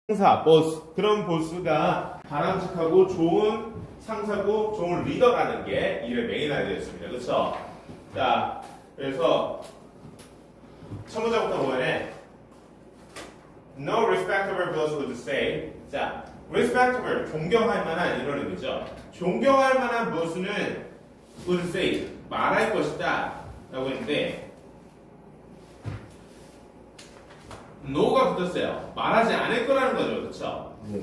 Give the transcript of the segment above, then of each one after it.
상사, 보스. 그런 보스가 바람직하고 좋은 상사고 좋은 리더라는 게 일의 메인 아이디어였습니다. 그렇죠? 자, 그래서 첫 문장부터 보면은 No respectable boss would say. 자, respectable, 존경할 만한 이런 의미죠. 존경할 만한 보스는 would say, 말할 것이다 라고 했는데 no가 붙었어요. 말하지 않을 거라는 거죠. 그렇죠? 네.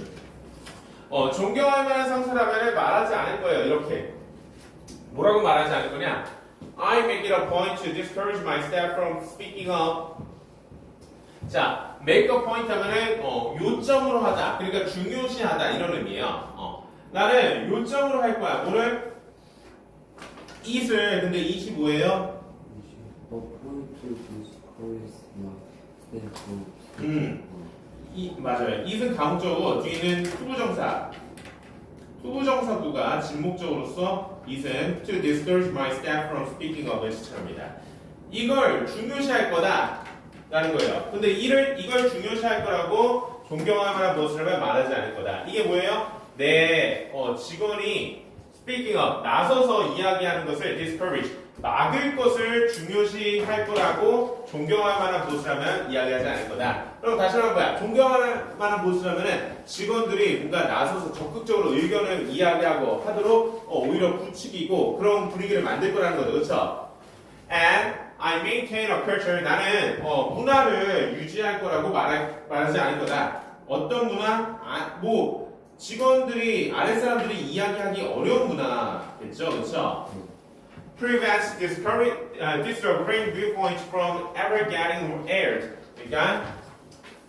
존경할 만한 상사라면 말하지 않을 거예요. 이렇게. 뭐라고 말하지 않을 거냐? I make it a point to discourage my staff from speaking up. 자, make a point 하면은 요점으로 하다. 그러니까 중요시하다 이런 의미예요. 나는 요점으로 할 거야. 뭐를? it을 근데 it이 뭐예요? 맞아요. it은 가목적이고 뒤에는 투부정사. 투부정사구가 진목적으로서 it은 to discourage my staff from speaking up을 지칭합니다. 이걸 중요시할 거다 라는 거예요. 근데 이걸 중요시할 거라고 존경할 만한 무엇이라면 말하지 않을 거다. 이게 뭐예요? 내 직원이 speaking up, 나서서 이야기하는 것을 discourage, 막을 것을 중요시할 거라고 존경할 만한 보스라면 이야기하지 않을 거다. 그럼 다시 한번 봐요. 존경할 만한 보스라면 직원들이 뭔가 나서서 적극적으로 의견을 이야기하고 하도록 오히려 부추기고 그런 분위기를 만들 거라는 거죠. 그렇죠? And I maintain a culture. 나는 문화를 유지할 거라고 말하지 않을 거다. 어떤 문화? 직원들이 아랫사람들이 이야기하기 어려운 문화겠죠. 그렇죠? Prevents disagreeing viewpoints from ever getting aired. 그러니까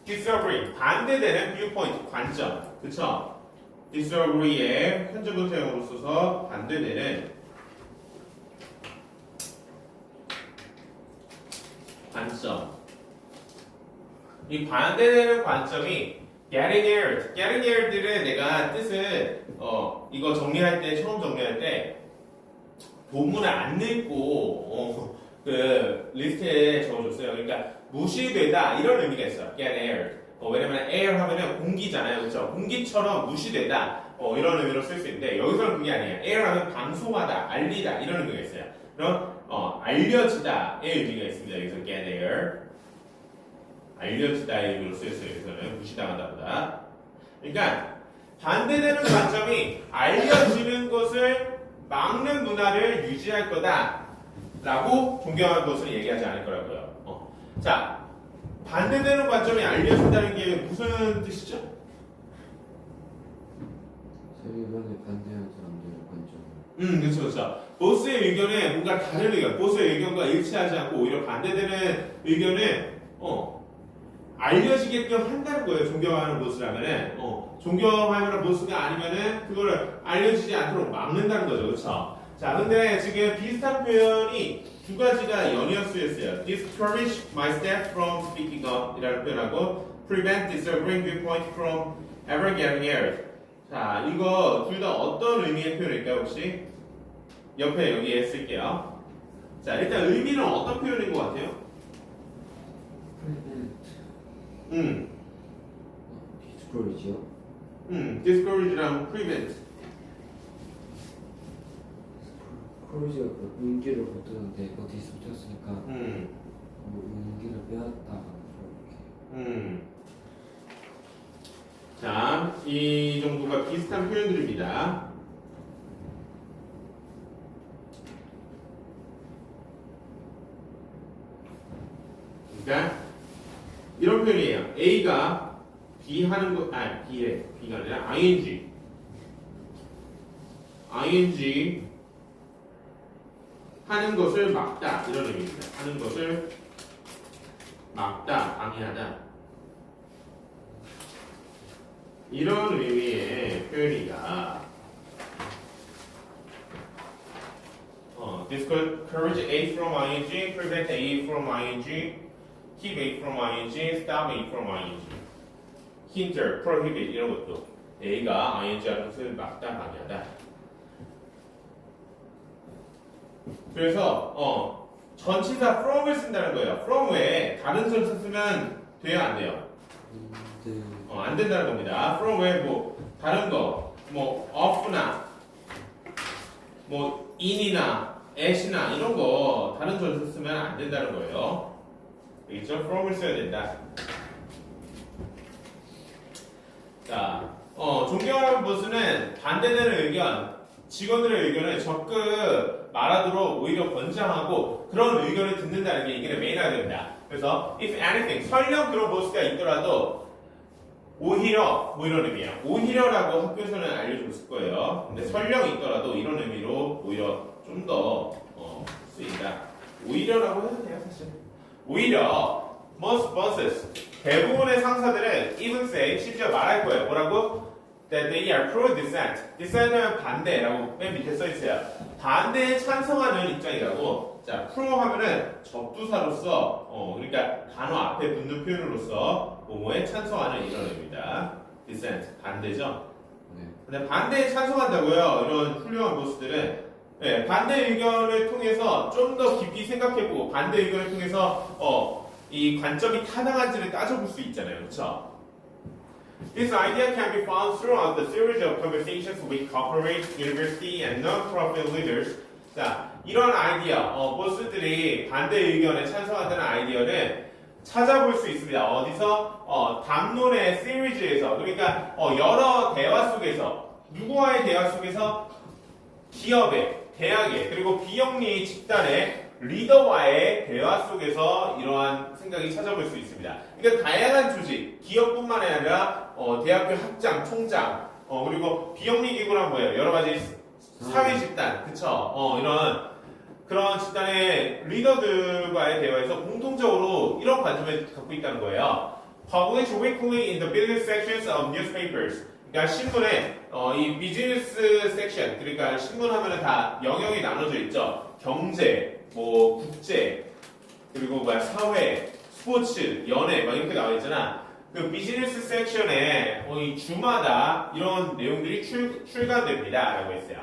disagree, 반대되는 viewpoint, 관점. 그쵸? disagree의 현재분사형으로 써서 반대되는 관점. 이 반대되는 관점이 getting aired. getting aired를 내가 뜻을 이거 정리할 때 처음 정리할 때 본문을 안 읽고 그 리스트에 적어줬어요. 그러니까 무시되다 이런 의미가 있어요. get aired. 왜냐면 air 하면은 공기잖아요, 그렇죠? 공기처럼 무시되다 이런 의미로 쓸 수 있는데 여기서는 그게 아니에요. air 하면 방송하다, 알리다 이런 의미가 있어요. 그럼 알려지다의 의미가 있습니다. 여기서 get aired. 알려지다의 의미로 쓰였어요. 여기서는 무시당하다보다. 그러니까 반대되는 관점이 알려지는 것을 막는 문화를 유지할 거다라고 존경하는 것을 얘기하지 않을 거라고요. 자, 반대되는 관점이 알려진다는 게 무슨 뜻이죠? 서류관에 반대하는 사람들의 관점. 그렇죠, 그렇죠. 보스의 의견에 뭔가 다른 의견, 보스의 의견과 일치하지 않고 오히려 반대되는 의견을 알려지게끔 한다는 거예요. 존경하는 보스라면은 존경할 만한 보스가 아니면은 그거를 알려지지 않도록 막는다는 거죠. 그렇죠? 자, 근데 지금 비슷한 표현이 두 가지가 연이어 쓰였어요. discourage my staff from speaking up 이라는 표현하고 prevent disagreeing viewpoint from ever getting aired. 자, 이거 둘 다 어떤 의미의 표현일까요? 혹시? 옆에 여기에 쓸게요. 자, 일단 의미는 어떤 표현인 것 같아요? discourage요? discourage랑 prevent. discourage가 그 용기를 얻었는데 어디서 붙였으니까 용기를 빼앗다가 이렇게. 자, 이 정도가 비슷한 표현들입니다. 그러니까 이런 표현이에요. A가 B 하는 거, B가 아니라 ing 하는 것을 막다 이런 의미입니다. 하는 것을 막다, 방해하다 이런 의미의 표현이다. discourage A from ing, prevent A from ing, keep A from ing, stop A from ing. hinder, prohibit 이런 것도 A가 ing 하는 것을 막다, 방해하다. 그래서 전치사 from을 쓴다는 거예요. from 외에 다른 전치사 쓰면 돼요, 안 돼요? 안 된다는 겁니다. from 외에 뭐 다른 거, 뭐 of나, 뭐 in이나 at이나 이런 거 다른 절수 쓰면 안 된다는 거예요. 알겠죠? from을 써야 된다. 자, 존경하는 보스는 반대되는 의견, 직원들의 의견을 적극 말하도록 오히려 권장하고 그런 의견을 듣는다는 게 이게 메인화가 됩니다. 그래서 if anything, 설령 그런 보스가 있더라도 오히려 뭐 이런 의미야. 오히려라고 학교에서는 알려줬을 거예요. 근데 설령 있더라도 이런 의미로 오히려 좀 더 쓰인다. 오히려라고 해도 돼요, 사실. 오히려 most bosses 대부분의 상사들은 even say 심지어 말할 거예요. 뭐라고? That they are pro dissent. dissent은 반대라고 맨 밑에 써 있어요. 반대에 찬성하는 입장이라고. 자, pro 하면은 접두사로서 그러니까 단어 앞에 붙는 표현으로서 뭐뭐에 찬성하는 이런 의미입니다. dissent 반대죠. 네. 근데 반대에 찬성한다고요. 이런 훌륭한 보스들은 네, 반대 의견을 통해서 좀 더 깊이 생각해보고 반대 의견을 통해서 이 관점이 타당한지를 따져볼 수 있잖아요. 그렇죠? This idea can be found throughout the series of conversations with corporate, university, and non-profit leaders. 자, 이런 아이디어, 보스들이 반대 의견에 찬성한다는 아이디어는 찾아볼 수 있습니다. 어디서? 담론의 시리즈에서, 그러니까 여러 대화 속에서, 누구와의 대화 속에서? 기업의, 대학의, 그리고 비영리 집단의 리더와의 대화 속에서 이러한 생각이 찾아볼 수 있습니다. 그러니까 다양한 조직, 기업뿐만 아니라 대학교 학장, 총장, 그리고 비영리 기구란 뭐예요? 여러 가지 사회 집단, 그쵸? 이런 그런 집단의 리더들과의 대화에서 공통적으로 이런 관점을 갖고 있다는 거예요. Publish weekly in the business sections of newspapers. 그러니까 신문에 이 비즈니스 섹션, 그러니까 신문 하면은 다 영역이 나눠져 있죠. 경제, 뭐 국제, 그리고 뭐야 사회, 스포츠, 연애 막 이렇게 나와 있잖아. 그 비즈니스 섹션에 이 주마다 이런 내용들이 출간됩니다라고 했어요.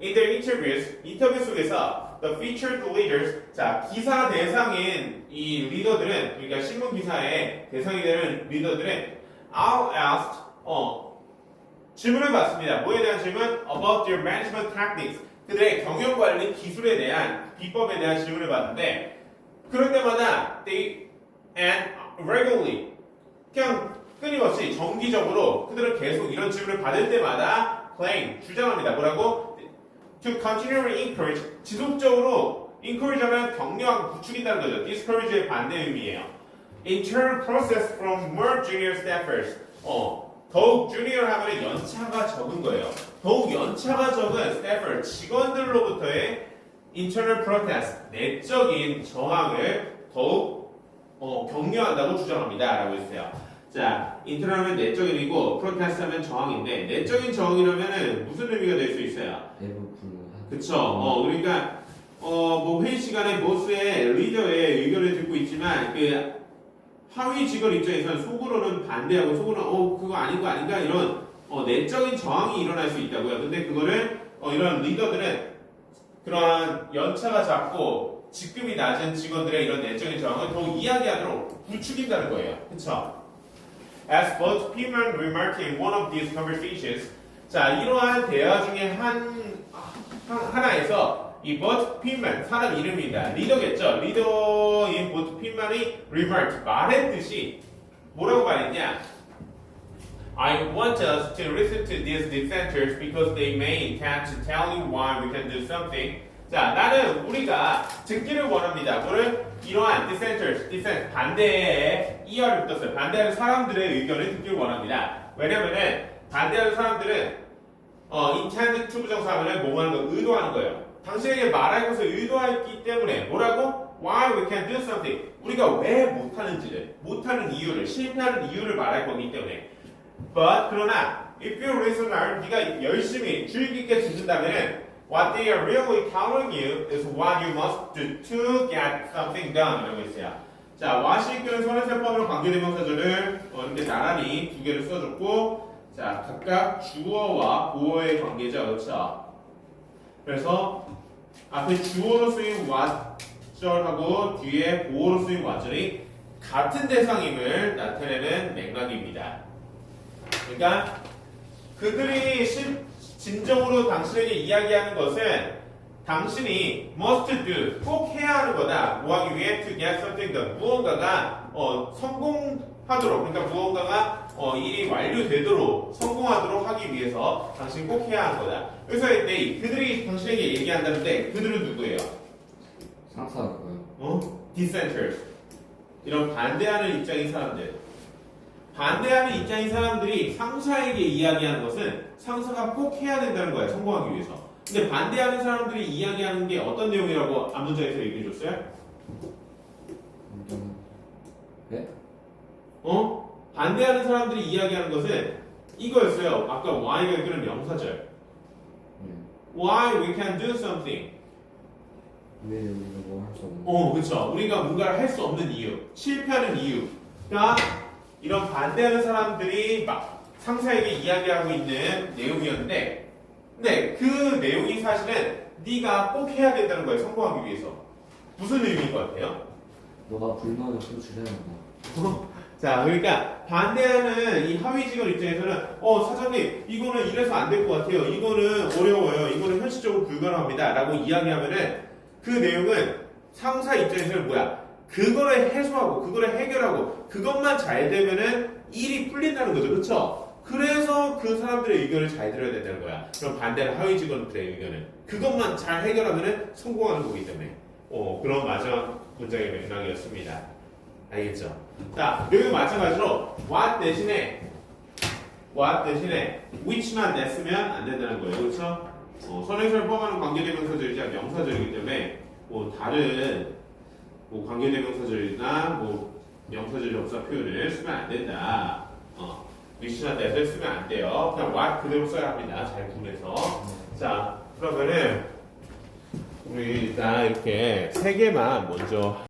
In their interviews, 인터뷰 속에서 the featured leaders, 자 기사 대상인 이 리더들은, 그러니까 신문 기사의 대상이 되는 리더들은 are asked, 질문을 받습니다. 뭐에 대한 질문? About their management techniques. 그들의 경영관리 기술에 대한, 비법에 대한 질문을 받는데, 그럴 때마다 they and regularly, 그냥 끊임없이 정기적으로 그들은 계속 이런 질문을 받을 때마다 claim, 주장합니다. 뭐라고? To continually encourage, 지속적으로 encourage하면 격려하고 부추긴다는 거죠. discourage의 반대 의미예요. Internal process from more junior staffers. 더욱 주니어 하면 연차가 적은 거예요. 더욱 연차가 적은 스태퍼, 직원들로부터의 internal protest, 내적인 저항을 더욱 격려한다고 주장합니다. 라고 했어요. 자, internal 하면 내적인이고 protest 하면 저항인데 내적인 저항이라면 무슨 의미가 될 수 있어요? 그쵸. 그러니까 뭐 회의 시간에 보스의 리더의 의견을 듣고 있지만 그 하위 직원 입장에서는 속으로는 반대하고 속으로는 그거 아닌 거 아닌가 이런 내적인 저항이 일어날 수 있다고요. 근데 그거를 이런 리더들은 그러한 연차가 작고 직급이 낮은 직원들의 이런 내적인 저항을 더욱 이야기하도록 부추긴다는 거예요. 그쵸? As both Piedmont remarked in one of these conversations, 자 이러한 대화 중에 하나에서 이 버트 핀만 사람 이름입니다. 리더겠죠. 리더인 버트 핀만이 remarked 말했듯이 뭐라고 말했냐? I want us to listen to these dissenters because they may intend to tell you why we can do something. 자, 나는 우리가 듣기를 원합니다. 뭐를? 이러한 dissenters, dissent 반대의 ER을 붙었어요. 반대하는 사람들의 의견을 듣기를 원합니다. 왜냐면은 반대하는 사람들은 intend to 부정사하면은 뭐 하는 거? 의도하는 거예요. 당신에게 말할 것을 의도했기 때문에 뭐라고? Why we can do something. 우리가 왜 못하는지를, 못하는 이유를, 실패하는 이유를 말할 거기 때문에. But 그러나 if you listen, 네가 열심히 주의 깊게 듣는다면은 what they are really telling you is what you must do to get something done. 이라고 했어요. 자, what이 이끄는 선행세법으로 관계대명사절을 이렇게 나란히 두 개를 써줬고, 자 각각 주어와 보어의 관계죠, 그렇죠? 그래서 앞에 주어로 쓰인 what절하고 뒤에 보어로 쓰인 what절이 같은 대상임을 나타내는 맥락입니다. 그러니까 그들이 진정으로 당신에게 이야기하는 것은 당신이 must do, 꼭 해야 하는 거다. 뭐 하기 위해? to get something done. 무언가가 성공하도록, 그러니까 무언가가 일이 완료되도록, 성공하도록 하기 위해서 당신이 꼭 해야 하는 거다. 그래서 그들이 당신에게 얘기한다는데 그들은 누구예요? 상사고요. dissenters. 이런 반대하는 입장인 사람들. 반대하는 입장인 사람들이 상사에게 이야기하는 것은 상사가 꼭 해야 된다는 거야, 성공하기 위해서. 근데 반대하는 사람들이 이야기하는 게 어떤 내용이라고 앞문장에서 얘기해 줬어요? 네? 반대하는 사람들이 이야기하는 것은 이거였어요. 아까 why가 이끄는 명사절. Why we can do something. 왜 우리가 뭐 할 수 없는? 그렇죠. 우리가 뭔가를 할 수 없는 이유, 실패하는 이유. 그러니까 이런 반대하는 사람들이 막 상사에게 이야기하고 있는 내용이었는데, 근데 그 내용이 사실은 네가 꼭 해야 된다는 거예요. 성공하기 위해서. 무슨 의미인 것 같아요? 너가 불만을 표출해야 한다. 자, 그러니까 반대하는 이 하위 직원 입장에서는 사장님 이거는 이래서 안 될 것 같아요. 이거는 어려워요. 이거는 현실적으로 불가능합니다. 라고 이야기하면은 그 내용은 상사 입장에서는 뭐야? 그거를 해소하고 그거를 해결하고 그것만 잘 되면은 일이 풀린다는 거죠. 그렇죠? 그래서 그 사람들의 의견을 잘 들어야 된다는 거야. 그럼 반대는 하위 직원들의 의견은 그것만 잘 해결하면은 성공하는 거기 때문에 그런 마지막 문장의 맥락이었습니다. 알겠죠? 자, 여기 마찬가지로 what 대신에 which만 냈으면 안 된다는 거예요. 그렇죠? 선행사를 포함하는 관계대명사절이자 명사절이기 때문에 다른 관계대명사절이나 명사절 접사 표현을 쓰면 안 된다. which나 that을 쓰면 안 돼요. 그냥 what 그대로 써야 합니다. 잘 구분해서. 자, 그러면은 우리 일단 이렇게 세 개만 먼저